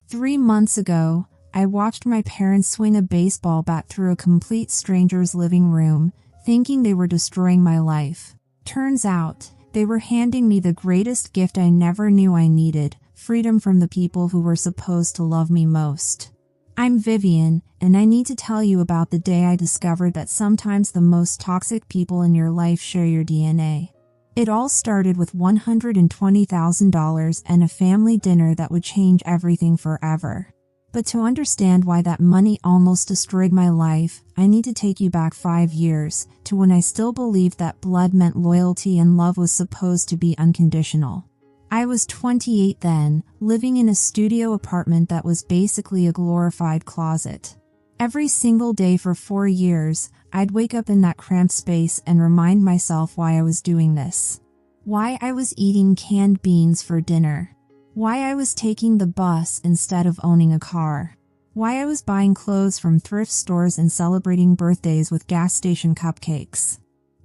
3 months ago, I watched my parents swing a baseball bat through a complete stranger's living room, thinking they were destroying my life. Turns out, they were handing me the greatest gift I never knew I needed: freedom from the people who were supposed to love me most. I'm Vivian, and I need to tell you about the day I discovered that sometimes the most toxic people in your life share your DNA. It all started with $120,000 and a family dinner that would change everything forever. But to understand why that money almost destroyed my life, I need to take you back 5 years, to when I still believed that blood meant loyalty and love was supposed to be unconditional. I was 28 then, living in a studio apartment that was basically a glorified closet. Every single day for 4 years, I'd wake up in that cramped space and remind myself why I was doing this. Why I was eating canned beans for dinner. Why I was taking the bus instead of owning a car. Why I was buying clothes from thrift stores and celebrating birthdays with gas station cupcakes.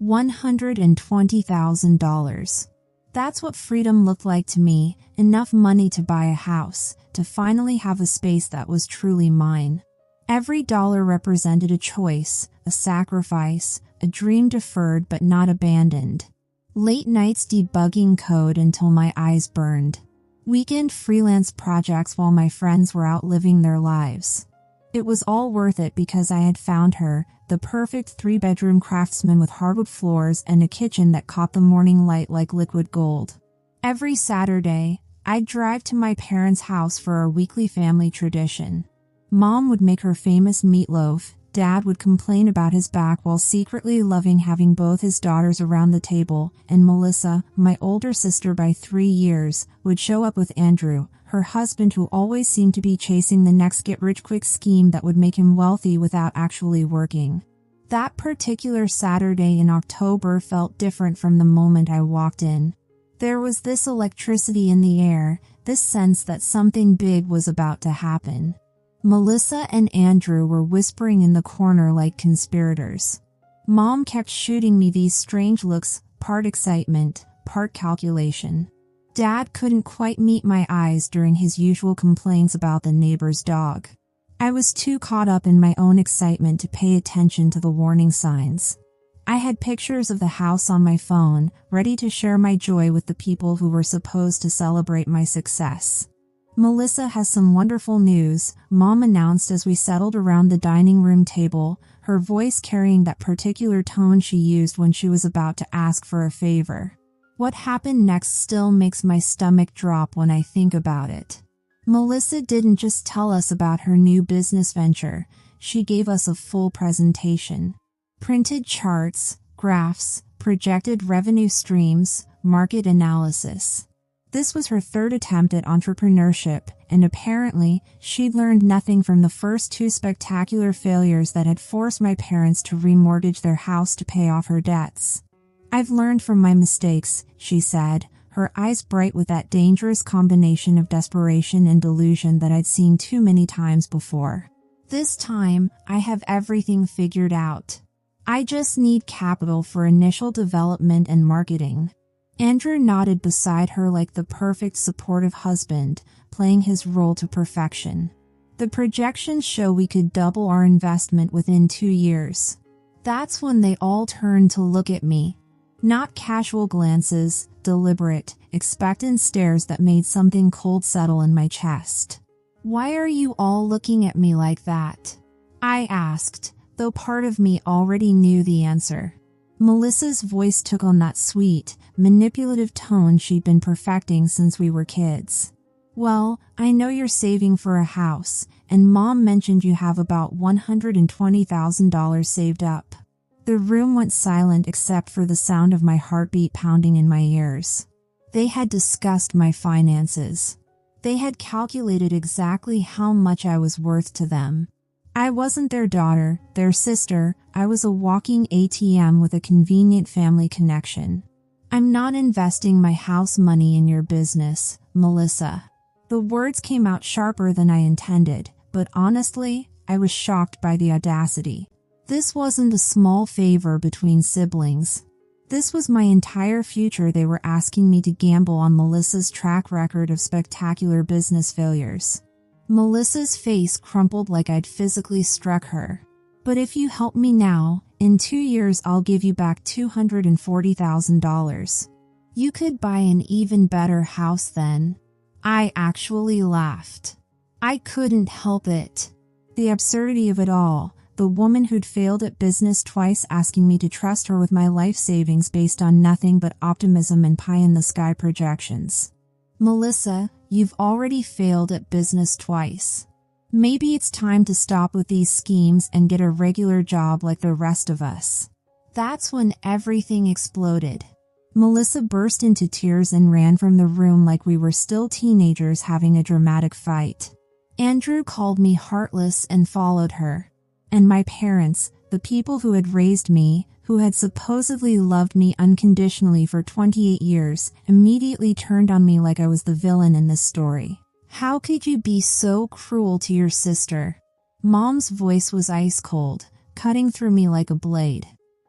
$120,000. That's what freedom looked like to me: enough money to buy a house, to finally have a space that was truly mine. Every dollar represented a choice, a sacrifice, a dream deferred but not abandoned. Late nights debugging code until my eyes burned. Weekend freelance projects while my friends were out living their lives. It was all worth it because I had found her, the perfect 3-bedroom craftsman with hardwood floors and a kitchen that caught the morning light like liquid gold. Every Saturday, I'd drive to my parents' house for our weekly family tradition. Mom would make her famous meatloaf, Dad would complain about his back while secretly loving having both his daughters around the table, and Melissa, my older sister by 3 years, would show up with Andrew, her husband who always seemed to be chasing the next get-rich-quick scheme that would make him wealthy without actually working. That particular Saturday in October felt different from the moment I walked in. There was this electricity in the air, this sense that something big was about to happen. Melissa and Andrew were whispering in the corner like conspirators. Mom kept shooting me these strange looks, part excitement, part calculation. Dad couldn't quite meet my eyes during his usual complaints about the neighbor's dog. I was too caught up in my own excitement to pay attention to the warning signs. I had pictures of the house on my phone, ready to share my joy with the people who were supposed to celebrate my success. "Melissa has some wonderful news," Mom announced as we settled around the dining room table, her voice carrying that particular tone she used when she was about to ask for a favor. What happened next still makes my stomach drop when I think about it. Melissa didn't just tell us about her new business venture, she gave us a full presentation. Printed charts, graphs, projected revenue streams, market analysis. This was her 3rd attempt at entrepreneurship, and apparently, she'd learned nothing from the first 2 spectacular failures that had forced my parents to remortgage their house to pay off her debts. "I've learned from my mistakes," she said, her eyes bright with that dangerous combination of desperation and delusion that I'd seen too many times before. "This time, I have everything figured out. I just need capital for initial development and marketing." Andrew nodded beside her like the perfect supportive husband, playing his role to perfection. "The projections show we could double our investment within 2 years. That's when they all turned to look at me. Not casual glances, deliberate, expectant stares that made something cold settle in my chest. "Why are you all looking at me like that?" I asked, though part of me already knew the answer. Melissa's voice took on that sweet, manipulative tone she'd been perfecting since we were kids. "Well, I know you're saving for a house, and Mom mentioned you have about $120,000 saved up." The room went silent except for the sound of my heartbeat pounding in my ears. They had discussed my finances. They had calculated exactly how much I was worth to them. I wasn't their daughter, their sister, I was a walking ATM with a convenient family connection. "I'm not investing my house money in your business, Melissa." The words came out sharper than I intended, but honestly, I was shocked by the audacity. This wasn't a small favor between siblings. This was my entire future they were asking me to gamble on Melissa's track record of spectacular business failures. Melissa's face crumpled like I'd physically struck her. But if you help me now, in 2 years I'll give you back $240,000. You could buy an even better house then. I actually laughed. I couldn't help it. The absurdity of it all, the woman who'd failed at business twice asking me to trust her with my life savings based on nothing but optimism and pie-in-the-sky projections. Melissa, you've already failed at business twice. Maybe it's time to stop with these schemes and get a regular job like the rest of us. That's when everything exploded. Melissa burst into tears and ran from the room like we were still teenagers having a dramatic fight. Andrew called me heartless and followed her. And my parents, the people who had raised me, who had supposedly loved me unconditionally for 28 years, immediately turned on me like I was the villain in this story. How could you be so cruel to your sister? Mom's voice was ice cold, cutting through me like a blade.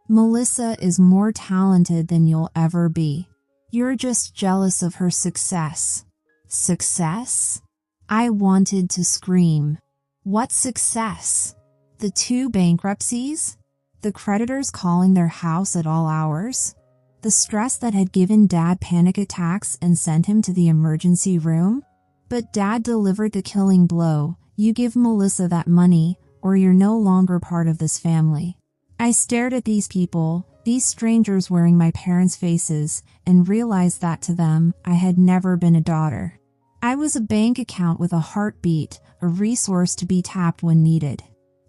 Melissa is more talented than you'll ever be. You're just jealous of her success. Success? I wanted to scream. What success? The 2 bankruptcies? The creditors calling their house at all hours? The stress that had given Dad panic attacks and sent him to the emergency room? But Dad delivered the killing blow. You give Melissa that money, or you're no longer part of this family. I stared at these people, these strangers wearing my parents' faces, and realized that to them, I had never been a daughter. I was a bank account with a heartbeat, a resource to be tapped when needed.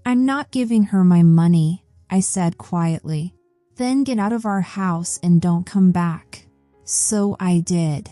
I'm not giving her my money, I said quietly. Then get out of our house and don't come back. So I did.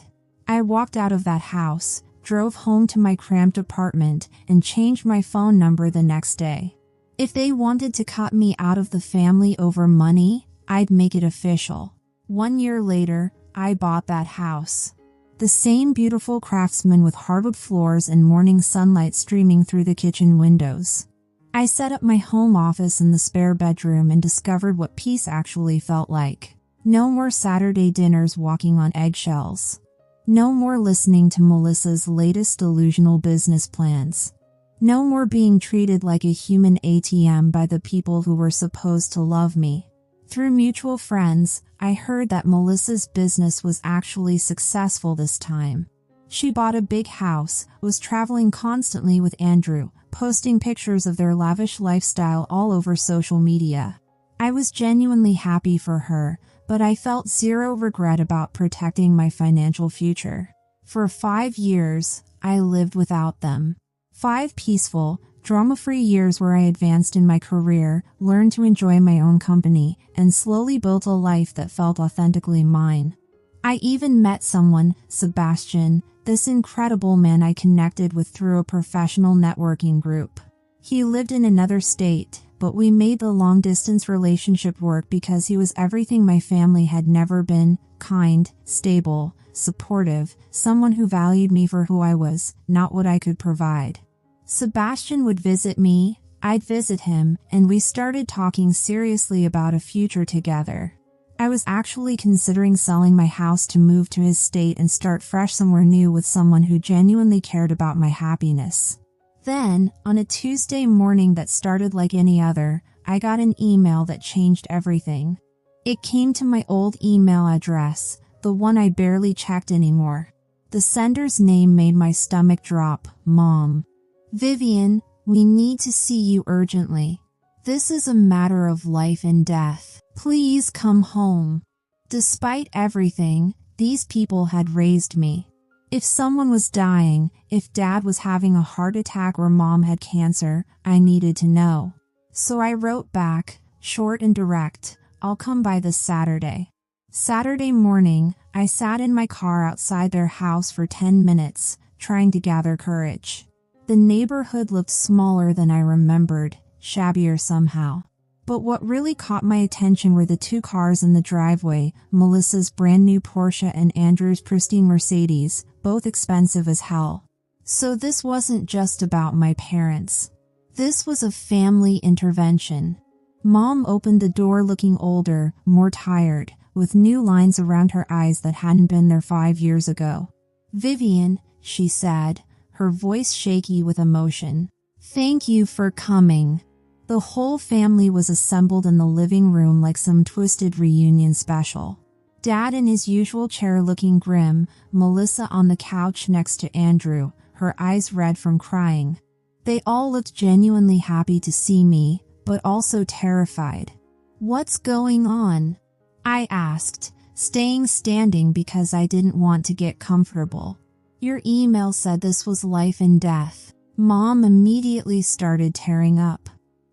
I walked out of that house, drove home to my cramped apartment, and changed my phone number the next day. If they wanted to cut me out of the family over money, I'd make it official. 1 year later, I bought that house. The same beautiful craftsman with hardwood floors and morning sunlight streaming through the kitchen windows. I set up my home office in the spare bedroom and discovered what peace actually felt like. No more Saturday dinners walking on eggshells. No more listening to Melissa's latest delusional business plans. No more being treated like a human ATM by the people who were supposed to love me. Through mutual friends, I heard that Melissa's business was actually successful this time. She bought a big house, was traveling constantly with Andrew, posting pictures of their lavish lifestyle all over social media. I was genuinely happy for her, but I felt zero regret about protecting my financial future. For 5 years, I lived without them. 5 peaceful, drama-free years where I advanced in my career, learned to enjoy my own company, and slowly built a life that felt authentically mine. I even met someone, Sebastian, this incredible man I connected with through a professional networking group. He lived in another state, but we made the long-distance relationship work because he was everything my family had never been: kind, stable, supportive, someone who valued me for who I was, not what I could provide. Sebastian would visit me, I'd visit him, and we started talking seriously about a future together. I was actually considering selling my house to move to his state and start fresh somewhere new with someone who genuinely cared about my happiness. Then, on a Tuesday morning that started like any other, I got an email that changed everything. It came to my old email address, the one I barely checked anymore. The sender's name made my stomach drop: Mom. Vivian, we need to see you urgently. This is a matter of life and death. Please come home. Despite everything, these people had raised me. If someone was dying, if Dad was having a heart attack or Mom had cancer, I needed to know. So I wrote back, short and direct, I'll come by this Saturday. Saturday morning, I sat in my car outside their house for 10 minutes, trying to gather courage. The neighborhood looked smaller than I remembered, shabbier somehow. But what really caught my attention were the 2 cars in the driveway, Melissa's brand new Porsche and Andrew's pristine Mercedes, both expensive as hell. So this wasn't just about my parents. This was a family intervention. Mom opened the door looking older, more tired, with new lines around her eyes that hadn't been there 5 years ago. Vivian, she said, her voice shaky with emotion. "Thank you for coming." The whole family was assembled in the living room like some twisted reunion special. Dad in his usual chair looking grim, Melissa on the couch next to Andrew, her eyes red from crying. They all looked genuinely happy to see me, but also terrified. "What's going on?" I asked, staying standing because I didn't want to get comfortable. "Your email said this was life and death." Mom immediately started tearing up.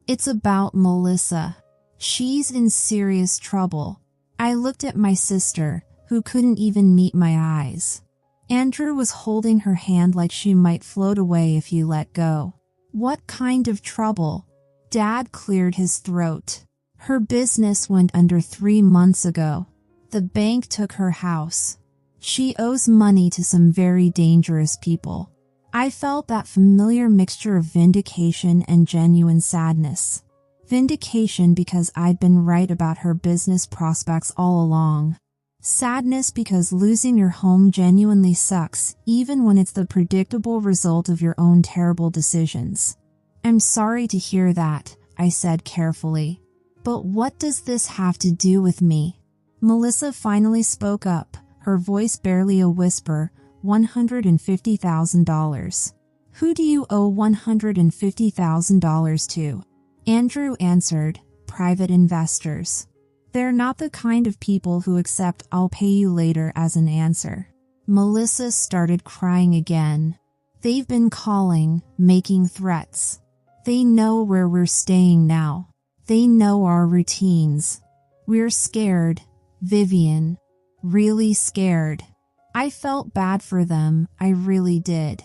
"It's about Melissa. She's in serious trouble." I looked at my sister, who couldn't even meet my eyes. Andrew was holding her hand like she might float away if you let go. "What kind of trouble?" Dad cleared his throat. "Her business went under 3 months ago. The bank took her house. She owes money to some very dangerous people." I felt that familiar mixture of vindication and genuine sadness. Vindication because I'd been right about her business prospects all along. Sadness because losing your home genuinely sucks, even when it's the predictable result of your own terrible decisions. "I'm sorry to hear that," I said carefully. "But what does this have to do with me?" Melissa finally spoke up, her voice barely a whisper. $150,000. "Who do you owe $150,000 to?" Andrew answered, "Private investors. They're not the kind of people who accept 'I'll pay you later' as an answer." Melissa started crying again. "They've been calling, making threats. They know where we're staying now. They know our routines. We're scared, Vivian. Really scared." I felt bad for them, I really did.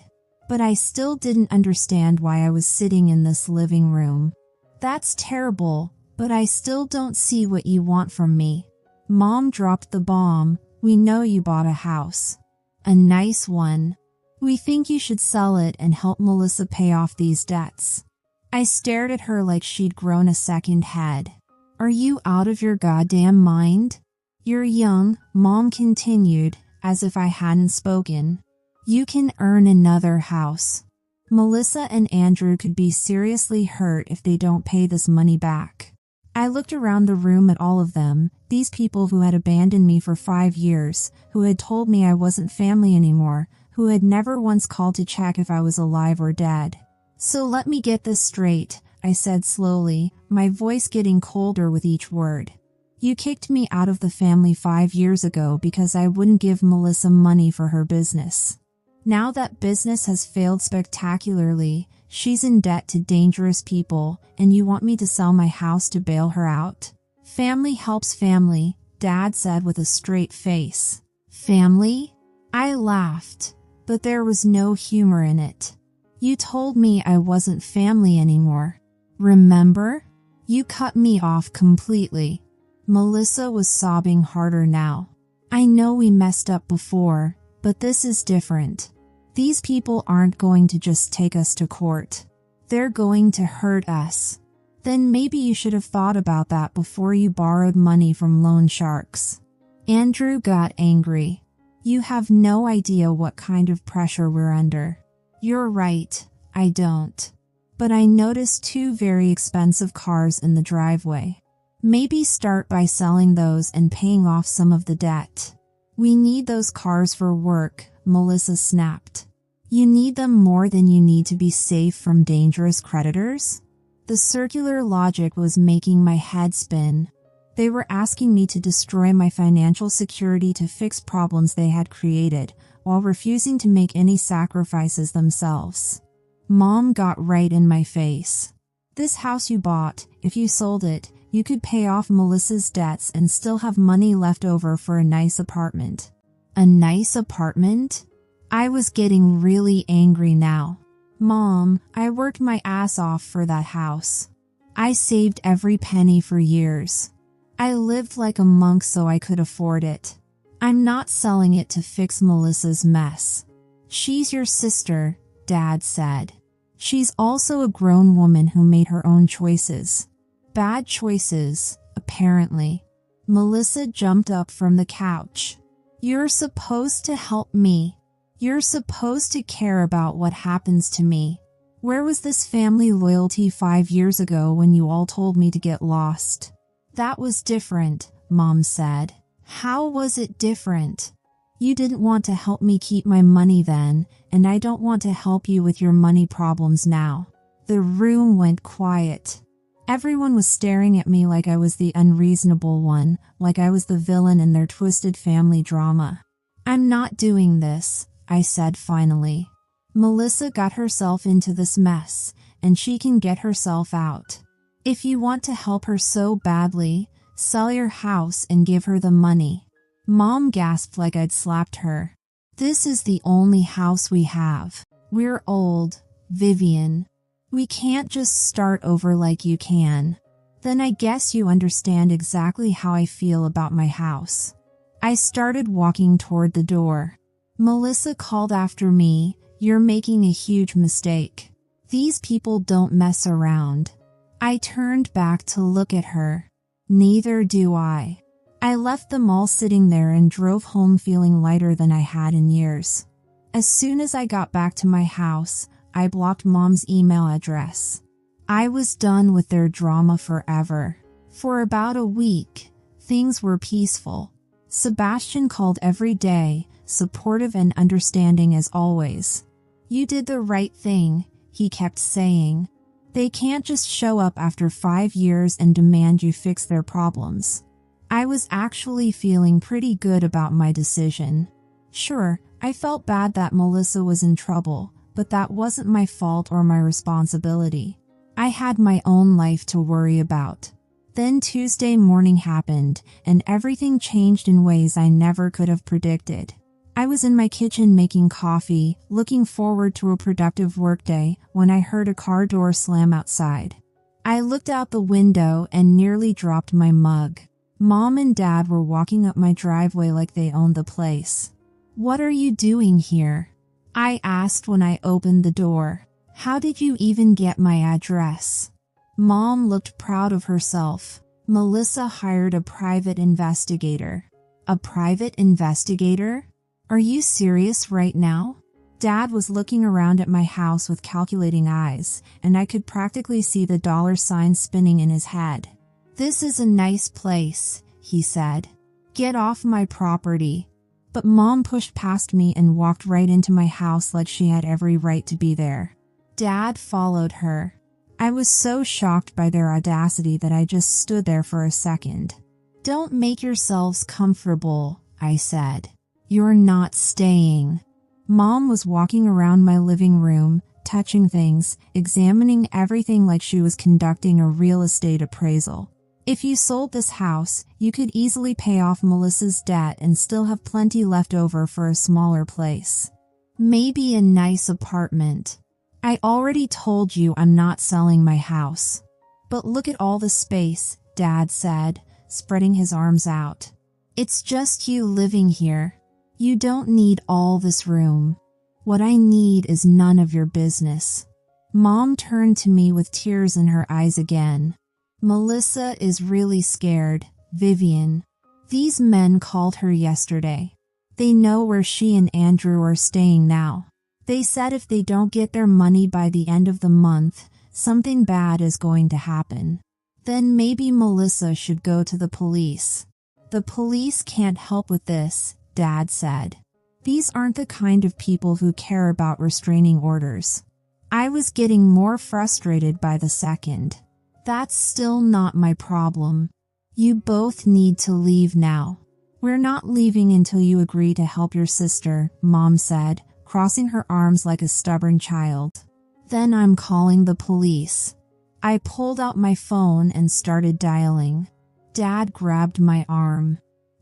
But I still didn't understand why I was sitting in this living room. "That's terrible, but I still don't see what you want from me." Mom dropped the bomb. "We know you bought a house. A nice one. We think you should sell it and help Melissa pay off these debts." I stared at her like she'd grown a second head. "Are you out of your goddamn mind? You're young," Mom continued, as if I hadn't spoken. "You can earn another house. Melissa and Andrew could be seriously hurt if they don't pay this money back." I looked around the room at all of them, these people who had abandoned me for 5 years, who had told me I wasn't family anymore, who had never once called to check if I was alive or dead. "So let me get this straight," I said slowly, my voice getting colder with each word. "You kicked me out of the family 5 years ago because I wouldn't give Melissa money for her business. Now that business has failed spectacularly, she's in debt to dangerous people, and you want me to sell my house to bail her out?" "Family helps family," Dad said with a straight face. "Family?" I laughed, but there was no humor in it. "You told me I wasn't family anymore. Remember? You cut me off completely." Melissa was sobbing harder now. "I know we messed up before, but this is different. These people aren't going to just take us to court. They're going to hurt us." "Then maybe you should have thought about that before you borrowed money from loan sharks." Andrew got angry. "You have no idea what kind of pressure we're under." "You're right, I don't. But I noticed 2 very expensive cars in the driveway. Maybe start by selling those and paying off some of the debt." "We need those cars for work," Melissa snapped. "You need them more than you need to be safe from dangerous creditors?" The circular logic was making my head spin. They were asking me to destroy my financial security to fix problems they had created, while refusing to make any sacrifices themselves. Mom got right in my face. "This house you bought, if you sold it, you could pay off Melissa's debts and still have money left over for a nice apartment." "A nice apartment?" I was getting really angry now. "Mom, I worked my ass off for that house. I saved every penny for years. I lived like a monk so I could afford it. I'm not selling it to fix Melissa's mess." "She's your sister," Dad said. "She's also a grown woman who made her own choices. Bad choices, apparently." Melissa jumped up from the couch. "You're supposed to help me." You're supposed to care about what happens to me. Where was this family loyalty 5 years ago when you all told me to get lost? That was different, Mom said. How was it different? You didn't want to help me keep my money then, and I don't want to help you with your money problems now. The room went quiet. Everyone was staring at me like I was the unreasonable one, like I was the villain in their twisted family drama. I'm not doing this, I said finally. Melissa got herself into this mess, and she can get herself out. If you want to help her so badly, sell your house and give her the money. Mom gasped like I'd slapped her. This is the only house we have. We're old, Vivian. We can't just start over like you can. Then I guess you understand exactly how I feel about my house. I started walking toward the door. Melissa called after me, "You're making a huge mistake. These people don't mess around." I turned back to look at her. Neither do I. I left them all sitting there and drove home feeling lighter than I had in years. As soon as I got back to my house, I blocked Mom's email address. I was done with their drama forever. For about a week, things were peaceful. Sebastian called every day, supportive and understanding as always. "You did the right thing," he kept saying. "They can't just show up after 5 years and demand you fix their problems." I was actually feeling pretty good about my decision. Sure, I felt bad that Melissa was in trouble, but that wasn't my fault or my responsibility. I had my own life to worry about. Then Tuesday morning happened, and everything changed in ways I never could have predicted. I was in my kitchen making coffee, looking forward to a productive workday, when I heard a car door slam outside. I looked out the window and nearly dropped my mug. Mom and Dad were walking up my driveway like they owned the place. "What are you doing here?" I asked when I opened the door. "How did you even get my address?" Mom looked proud of herself. "Melissa hired a private investigator." "A private investigator? Are you serious right now?" Dad was looking around at my house with calculating eyes, and I could practically see the dollar signs spinning in his head. "This is a nice place," he said. "Get off my property." But Mom pushed past me and walked right into my house like she had every right to be there. Dad followed her. I was so shocked by their audacity that I just stood there for a second. "Don't make yourselves comfortable," I said. "You're not staying." Mom was walking around my living room, touching things, examining everything like she was conducting a real estate appraisal. "If you sold this house, you could easily pay off Melissa's debt and still have plenty left over for a smaller place. Maybe a nice apartment. I already told you I'm not selling my house." "But look at all the space," Dad said, spreading his arms out. "It's just you living here. You don't need all this room. What I need is none of your business." Mom turned to me with tears in her eyes again. "Melissa is really scared, Vivian. These men called her yesterday. They know where she and Andrew are staying now. They said if they don't get their money by the end of the month, something bad is going to happen. Then maybe Melissa should go to the police." "The police can't help with this," Dad said. "These aren't the kind of people who care about restraining orders." I was getting more frustrated by the second. "That's still not my problem. You both need to leave now." "We're not leaving until you agree to help your sister," Mom said, crossing her arms like a stubborn child. "Then I'm calling the police." I pulled out my phone and started dialing. Dad grabbed my arm.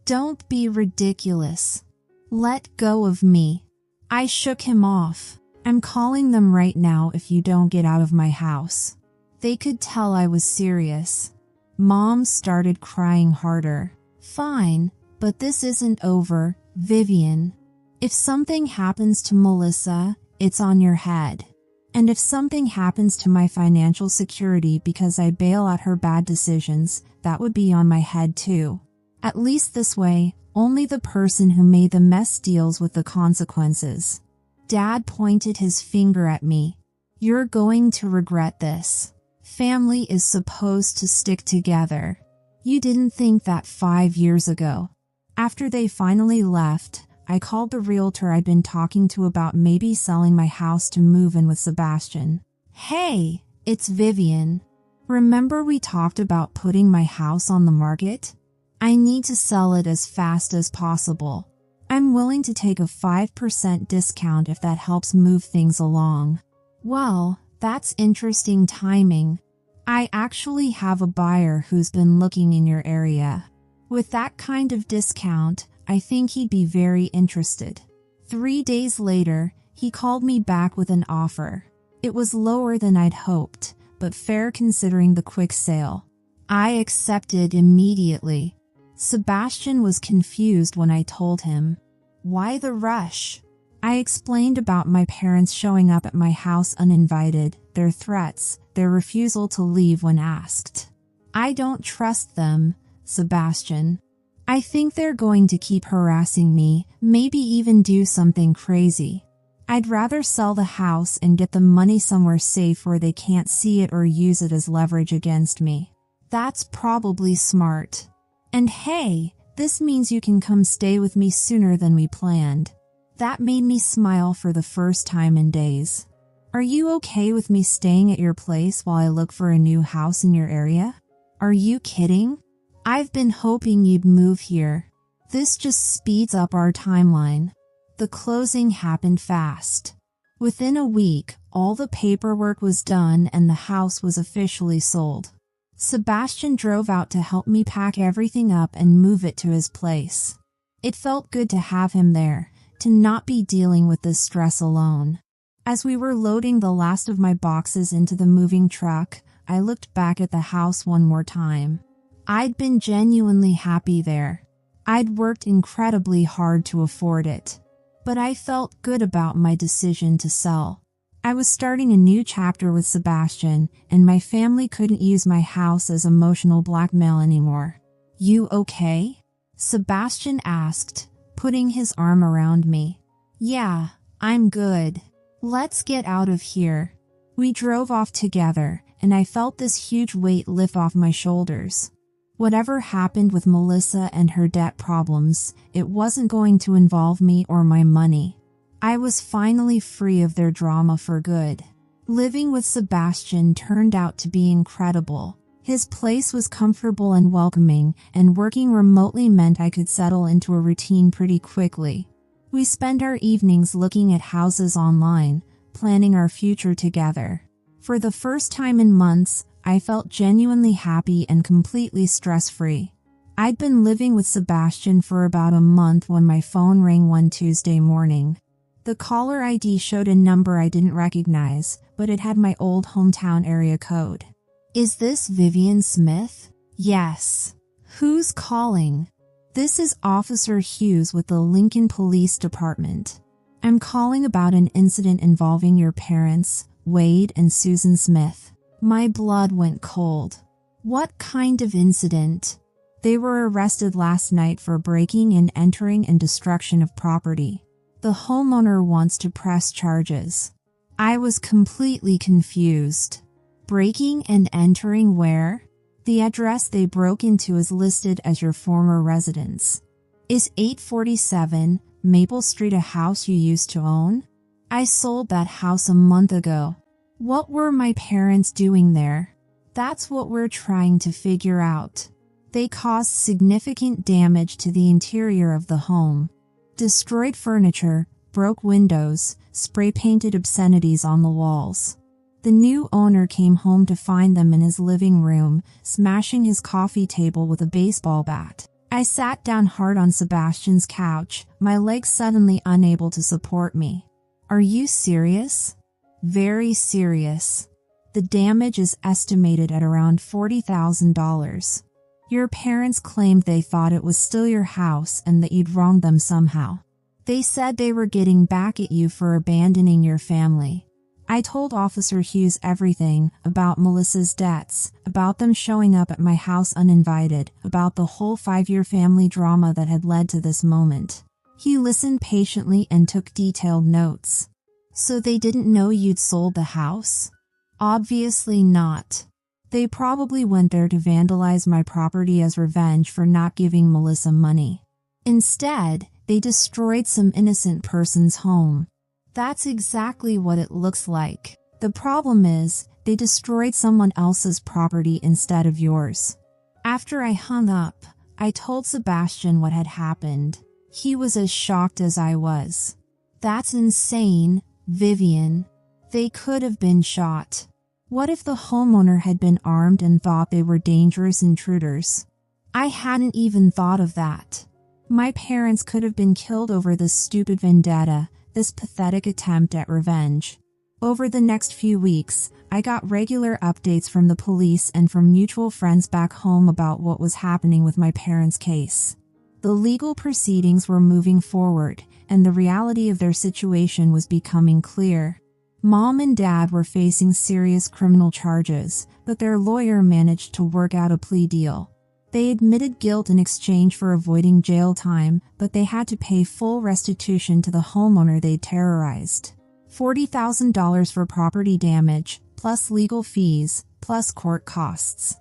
"Don't be ridiculous. Let go of me." I shook him off. "I'm calling them right now if you don't get out of my house." They could tell I was serious. Mom started crying harder. "Fine, but this isn't over, Vivian. If something happens to Melissa, it's on your head. And if something happens to my financial security because I bail out her bad decisions, that would be on my head too. At least this way, only the person who made the mess deals with the consequences." Dad pointed his finger at me. You're going to regret this. Family is supposed to stick together. You didn't think that 5 years ago. After they finally left, I called the realtor I'd been talking to about maybe selling my house to move in with Sebastian. Hey, it's Vivian. Remember we talked about putting my house on the market? I need to sell it as fast as possible. I'm willing to take a 5% discount if that helps move things along. Well, that's interesting timing. I actually have a buyer who's been looking in your area. With that kind of discount, I think he'd be very interested. 3 days later, he called me back with an offer. It was lower than I'd hoped, but fair considering the quick sale. I accepted immediately. Sebastian was confused when I told him. Why the rush? I explained about my parents showing up at my house uninvited, their threats, their refusal to leave when asked. I don't trust them, Sebastian. I think they're going to keep harassing me, maybe even do something crazy. I'd rather sell the house and get the money somewhere safe where they can't see it or use it as leverage against me. That's probably smart. And hey, this means you can come stay with me sooner than we planned. That made me smile for the first time in days. Are you okay with me staying at your place while I look for a new house in your area? Are you kidding? I've been hoping you'd move here. This just speeds up our timeline. The closing happened fast. Within a week, all the paperwork was done and the house was officially sold. Sebastian drove out to help me pack everything up and move it to his place. It felt good to have him there, to not be dealing with this stress alone. As we were loading the last of my boxes into the moving truck, I looked back at the house one more time. I'd been genuinely happy there. I'd worked incredibly hard to afford it. But I felt good about my decision to sell. I was starting a new chapter with Sebastian, and my family couldn't use my house as emotional blackmail anymore. You okay? Sebastian asked, putting his arm around me. Yeah, I'm good. Let's get out of here. We drove off together, and I felt this huge weight lift off my shoulders. Whatever happened with Melissa and her debt problems, it wasn't going to involve me or my money. I was finally free of their drama for good. Living with Sebastian turned out to be incredible. His place was comfortable and welcoming, and working remotely meant I could settle into a routine pretty quickly. We spent our evenings looking at houses online, planning our future together. For the first time in months, I felt genuinely happy and completely stress-free. I'd been living with Sebastian for about a month when my phone rang one Tuesday morning. The caller ID showed a number I didn't recognize, but it had my old hometown area code. Is this Vivian Smith? Yes. Who's calling? This is Officer Hughes with the Lincoln Police Department. I'm calling about an incident involving your parents, Wade and Susan Smith. My blood went cold. What kind of incident? They were arrested last night for breaking and entering and destruction of property. The homeowner wants to press charges. I was completely confused. Breaking and entering where? The address they broke into is listed as your former residence. Is 847 Maple Street a house you used to own? I sold that house a month ago. What were my parents doing there? That's what we're trying to figure out. They caused significant damage to the interior of the home. Destroyed furniture, broke windows, spray-painted obscenities on the walls. The new owner came home to find them in his living room, smashing his coffee table with a baseball bat. I sat down hard on Sebastian's couch, my legs suddenly unable to support me. Are you serious? Very serious. The damage is estimated at around $40,000. Your parents claimed they thought it was still your house and that you'd wronged them somehow. They said they were getting back at you for abandoning your family. I told Officer Hughes everything about Melissa's debts, about them showing up at my house uninvited, about the whole 5-year family drama that had led to this moment. He listened patiently and took detailed notes. So they didn't know you'd sold the house? Obviously not. They probably went there to vandalize my property as revenge for not giving Melissa money. Instead, they destroyed some innocent person's home. That's exactly what it looks like. The problem is, they destroyed someone else's property instead of yours. After I hung up, I told Sebastian what had happened. He was as shocked as I was. That's insane, Vivian. They could have been shot. What if the homeowner had been armed and thought they were dangerous intruders? I hadn't even thought of that. My parents could have been killed over this stupid vendetta, this pathetic attempt at revenge. Over the next few weeks, I got regular updates from the police and from mutual friends back home about what was happening with my parents' case. The legal proceedings were moving forward, and the reality of their situation was becoming clear. Mom and Dad were facing serious criminal charges, but their lawyer managed to work out a plea deal. They admitted guilt in exchange for avoiding jail time, but they had to pay full restitution to the homeowner they'd terrorized. $40,000 for property damage, plus legal fees, plus court costs.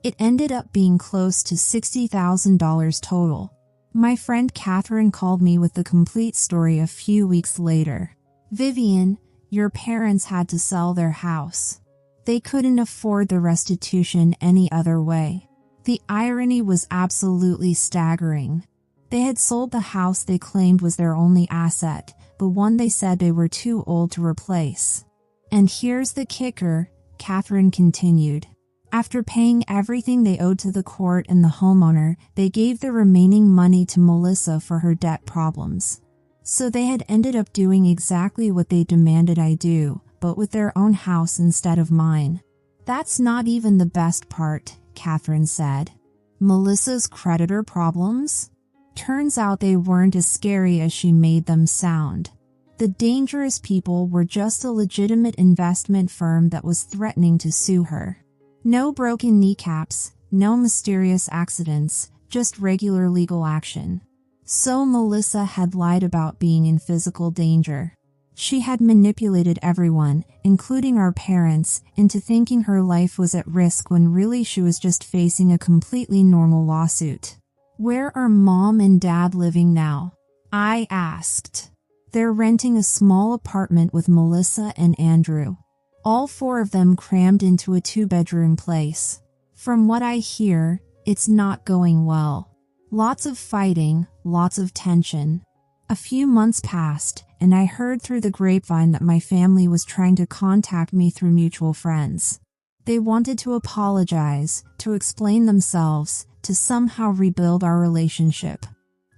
It ended up being close to $60,000 total. My friend Catherine called me with the complete story a few weeks later. Vivian, your parents had to sell their house. They couldn't afford the restitution any other way. The irony was absolutely staggering. They had sold the house they claimed was their only asset, the one they said they were too old to replace. And here's the kicker, Catherine continued. After paying everything they owed to the court and the homeowner, they gave the remaining money to Melissa for her debt problems. So they had ended up doing exactly what they demanded I do, but with their own house instead of mine. That's not even the best part, Catherine said. Melissa's creditor problems? Turns out they weren't as scary as she made them sound. The dangerous people were just a legitimate investment firm that was threatening to sue her. No broken kneecaps, no mysterious accidents, just regular legal action. So Melissa had lied about being in physical danger. She had manipulated everyone, including our parents, into thinking her life was at risk when really she was just facing a completely normal lawsuit. Where are Mom and Dad living now? I asked. They're renting a small apartment with Melissa and Andrew. All four of them crammed into a 2-bedroom place. From what I hear, it's not going well. Lots of fighting, lots of tension. A few months passed, and I heard through the grapevine that my family was trying to contact me through mutual friends. They wanted to apologize, to explain themselves, to somehow rebuild our relationship.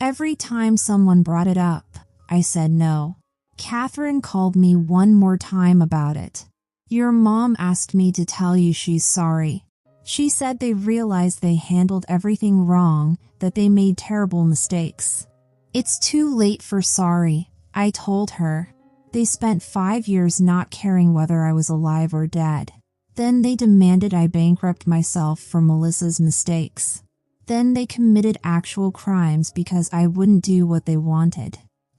Every time someone brought it up, I said no. Catherine called me one more time about it. Your mom asked me to tell you she's sorry. She said they realized they handled everything wrong, that they made terrible mistakes. It's too late for sorry, I told her. They spent 5 years not caring whether I was alive or dead. Then they demanded I bankrupt myself for Melissa's mistakes. Then they committed actual crimes because I wouldn't do what they wanted.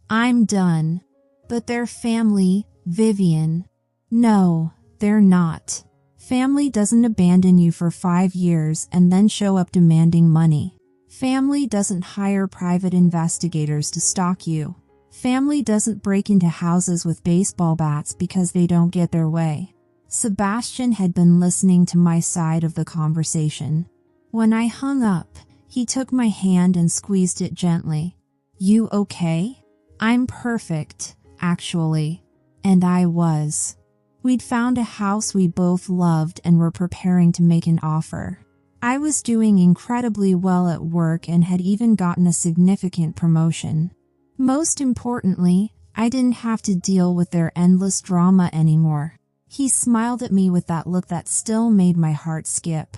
I'm done. But their family, Vivian. No, they're not. Family doesn't abandon you for 5 years and then show up demanding money. Family doesn't hire private investigators to stalk you. Family doesn't break into houses with baseball bats because they don't get their way. Sebastian had been listening to my side of the conversation. When I hung up, he took my hand and squeezed it gently. You okay? I'm perfect, actually. And I was. We'd found a house we both loved and were preparing to make an offer. I was doing incredibly well at work and had even gotten a significant promotion. Most importantly, I didn't have to deal with their endless drama anymore. He smiled at me with that look that still made my heart skip.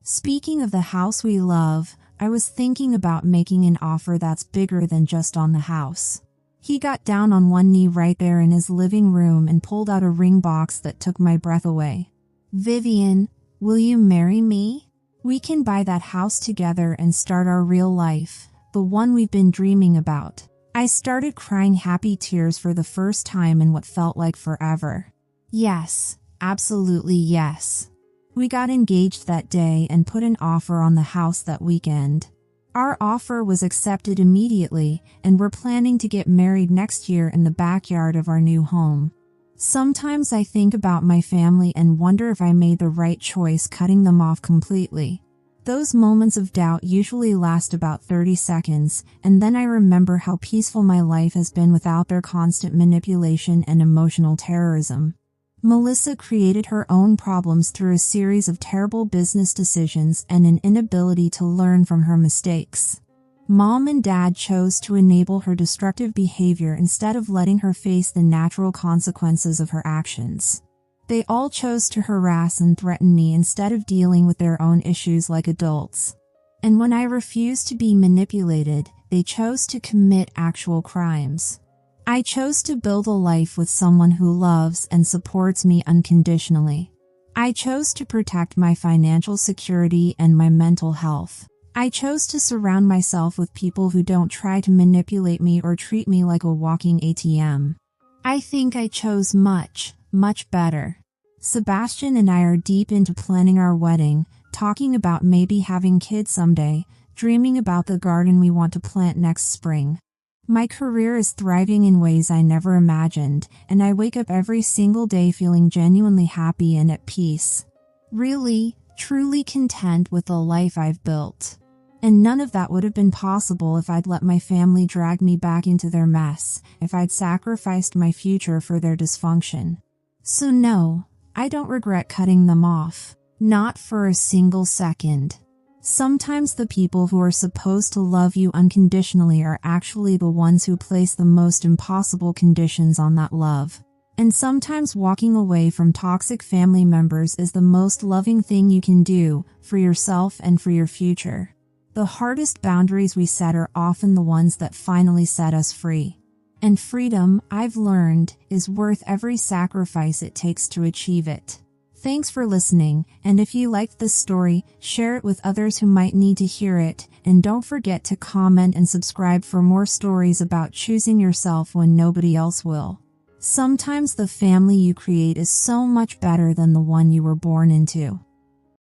Speaking of the house we love, I was thinking about making an offer that's bigger than just on the house. He got down on one knee right there in his living room and pulled out a ring box that took my breath away. Vivian, will you marry me? We can buy that house together and start our real life, the one we've been dreaming about. I started crying happy tears for the first time in what felt like forever. Yes, absolutely yes. We got engaged that day and put an offer on the house that weekend. Our offer was accepted immediately, and we're planning to get married next year in the backyard of our new home. Sometimes I think about my family and wonder if I made the right choice cutting them off completely. Those moments of doubt usually last about 30 seconds, and then I remember how peaceful my life has been without their constant manipulation and emotional terrorism. Melissa created her own problems through a series of terrible business decisions and an inability to learn from her mistakes. Mom and Dad chose to enable her destructive behavior instead of letting her face the natural consequences of her actions. They all chose to harass and threaten me instead of dealing with their own issues like adults. And when I refused to be manipulated, they chose to commit actual crimes. I chose to build a life with someone who loves and supports me unconditionally. I chose to protect my financial security and my mental health. I chose to surround myself with people who don't try to manipulate me or treat me like a walking ATM. I think I chose much better. Sebastian and I are deep into planning our wedding, talking about maybe having kids someday, dreaming about the garden we want to plant next spring. My career is thriving in ways I never imagined, and I wake up every single day feeling genuinely happy and at peace. Really, truly content with the life I've built. And none of that would have been possible if I'd let my family drag me back into their mess, if I'd sacrificed my future for their dysfunction. So no, I don't regret cutting them off. Not for a single second. Sometimes the people who are supposed to love you unconditionally are actually the ones who place the most impossible conditions on that love. And sometimes walking away from toxic family members is the most loving thing you can do for yourself and for your future. The hardest boundaries we set are often the ones that finally set us free. And freedom, I've learned, is worth every sacrifice it takes to achieve it. Thanks for listening, and if you liked this story, share it with others who might need to hear it, and don't forget to comment and subscribe for more stories about choosing yourself when nobody else will. Sometimes the family you create is so much better than the one you were born into.